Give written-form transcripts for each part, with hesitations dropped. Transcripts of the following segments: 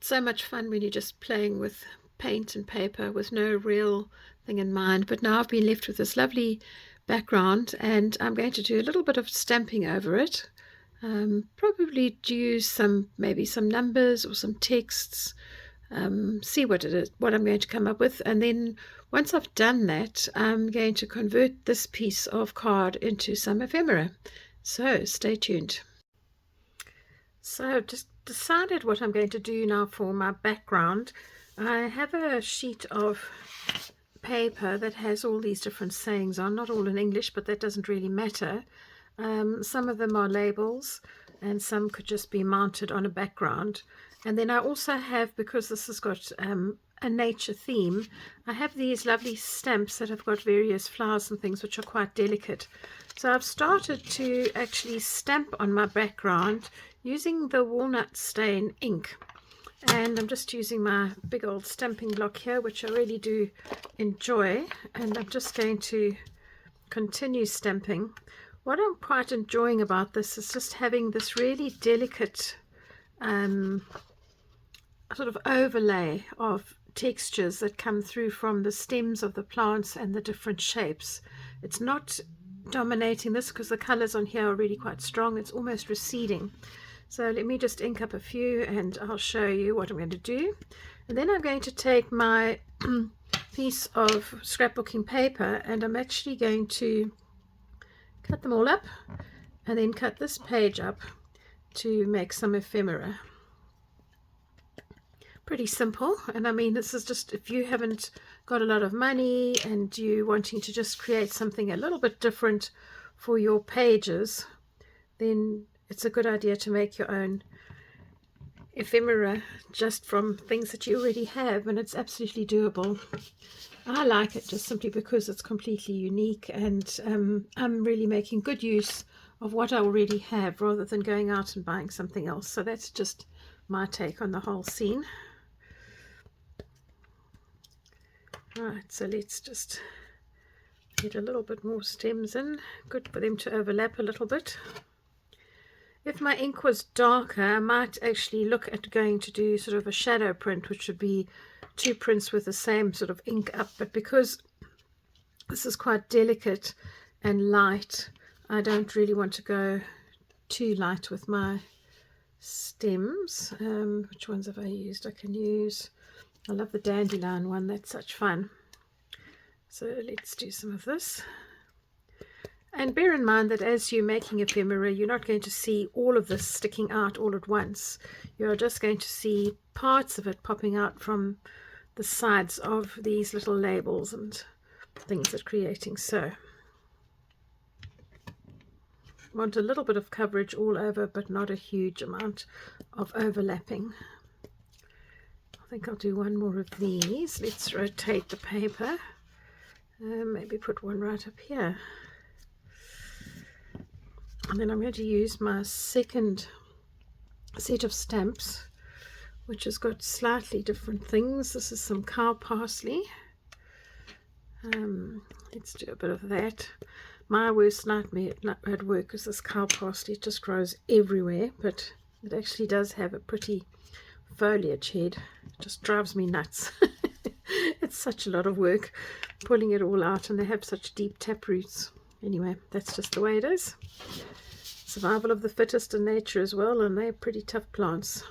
so much fun when you're just playing with paint and paper with no real thing in mind. But now I've been left with this lovely background, and I'm going to do a little bit of stamping over it. Probably use maybe some numbers or some texts, see what it is, what I'm going to come up with, and then once I've done that, I'm going to convert this piece of card into some ephemera. So stay tuned. So I've just decided what I'm going to do now for my background. I have a sheet of paper that has all these different sayings on, not all in English, but that doesn't really matter. Some of them are labels, and some could just be mounted on a background. And then I also have, because this has got a nature theme, I have these lovely stamps that have got various flowers and things which are quite delicate. So I've started to actually stamp on my background using the walnut stain ink. And I'm just using my big old stamping block here, which I really do enjoy. And I'm just going to continue stamping. What I'm quite enjoying about this is just having this really delicate sort of overlay of textures that come through from the stems of the plants and the different shapes. It's not dominating this because the colors on here are really quite strong. It's almost receding. So let me just ink up a few and I'll show you what I'm going to do. And then I'm going to take my piece of scrapbooking paper, and I'm actually going to cut them all up and then cut this page up to make some ephemera. Pretty simple. And I mean, this is just, if you haven't got a lot of money and you wanting to just create something a little bit different for your pages, then it's a good idea to make your own ephemera just from things that you already have, and it's absolutely doable. I like it just simply because it's completely unique, and I'm really making good use of what I already have rather than going out and buying something else. So that's just my take on the whole scene. Right, so let's just get a little bit more stems in. Good for them to overlap a little bit. If my ink was darker, I might actually look at going to do sort of a shadow print, which would be 2 prints with the same sort of ink up. But because this is quite delicate and light, I don't really want to go too light with my stems. Which ones have I used? I love the dandelion one. That's such fun. So let's do some of this. And bear in mind that as you're making ephemera, you're not going to see all of this sticking out all at once. You're just going to see parts of it popping out from the sides of these little labels and things that creating. So want a little bit of coverage all over, but not a huge amount of overlapping. I think I'll do one more of these. Let's rotate the paper. Maybe put one right up here. And then I'm going to use my second set of stamps, which has got slightly different things. This is some cow parsley. Let's do a bit of that. My worst nightmare at work is this cow parsley. It just grows everywhere, but it actually does have a pretty foliage head. It just drives me nuts. It's such a lot of work pulling it all out, and they have such deep tap roots. Anyway, that's just the way it is. Survival of the fittest in nature as well, and they're pretty tough plants.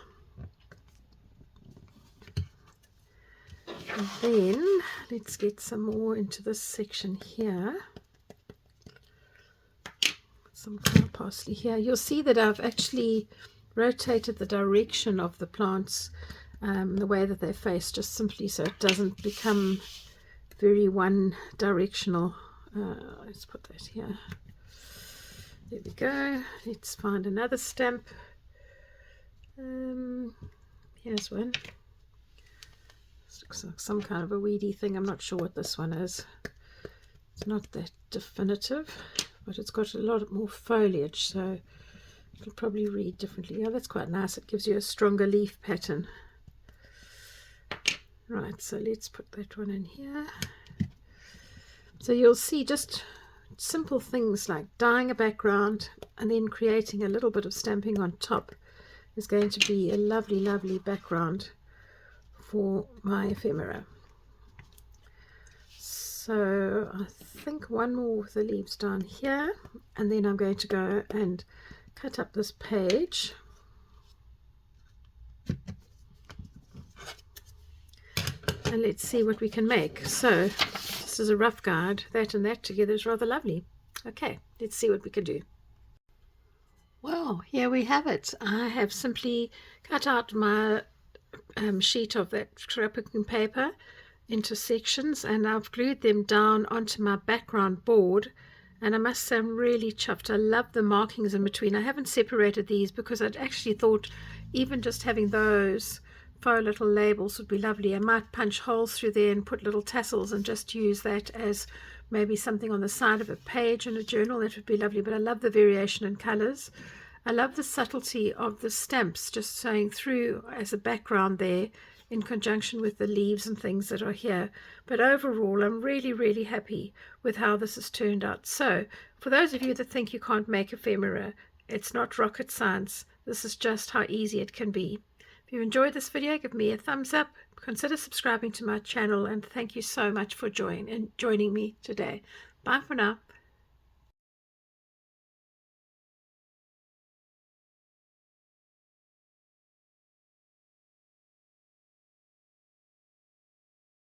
And then let's get some more into this section here. Some cow parsley here. You'll see that I've actually rotated the direction of the plants, the way that they face, just simply so it doesn't become very one directional. Let's put that here. There we go. Let's find another stamp. Here's one. This looks like some kind of a weedy thing. I'm not sure what this one is. It's not that definitive, but it's got a lot more foliage, so it'll probably read differently. Yeah, that's quite nice. It gives you a stronger leaf pattern. Right, so let's put that one in here. So you'll see just simple things like dyeing a background and then creating a little bit of stamping on top is going to be a lovely, lovely background for my ephemera. So I think one more with the leaves down here, and then I'm going to go and cut up this page. And let's see what we can make. So this is a rough guide. That and that together is rather lovely. Okay, let's see what we can do. Well, here we have it. I have simply cut out my sheet of that scrapbooking paper into sections, and I've glued them down onto my background board. And I must say I'm really chuffed. I love the markings in between. I haven't separated these because I'd actually thought even just having those faux little labels would be lovely. I might punch holes through there and put little tassels and just use that as maybe something on the side of a page in a journal. That would be lovely. But I love the variation in colors. I love the subtlety of the stamps just showing through as a background there in conjunction with the leaves and things that are here. But overall, I'm really, really happy with how this has turned out. So for those of you that think you can't make ephemera, it's not rocket science. This is just how easy it can be. If you enjoyed this video, give me a thumbs up. Consider subscribing to my channel, and thank you so much for joining me today. Bye for now.